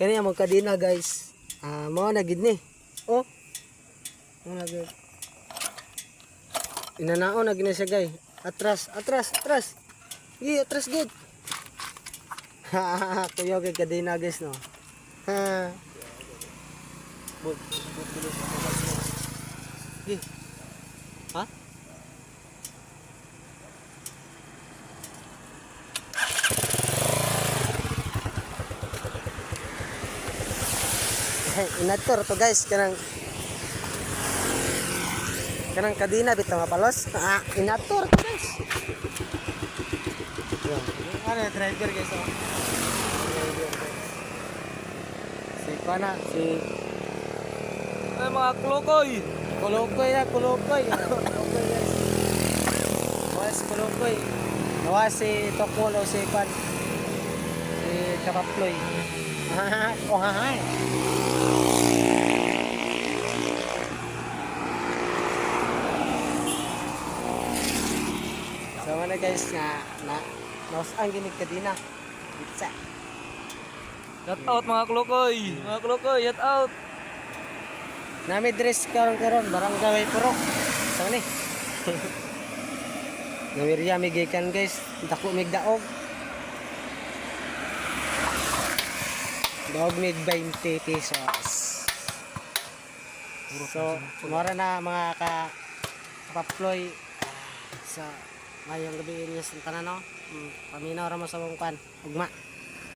Kani mo kadina guys. Mao na gid ni. Oh. Mao na gid. Inanaon na gina siya guys. Atras. Atras gid. Kuya kay kadina guys no. Ha. Bot bilis ako guys. Ha? Inator to guys kanang kadina bitaw mapalos. Inator to guys. Ano driver guys oh. Si pana si Ay mga klokoy. Kulokoy guys. Was kulokoy. Nawa si Tokolo si pan. Si Kapaploy. Oh ha. So ano guys nga naus ang ginig kadina. Pizza. Shout out mga klokoy. Mga klokoy, shout out. Nami dress karon barangay Purok. Sa ni. Namiriya mi gikan guys, dako mig daog. Daog mig 20 pesos. So, mura na mga kapaploy sa mayong gabi niya sa tanan no. Paminaw ra mo sa mong kan. Ugma.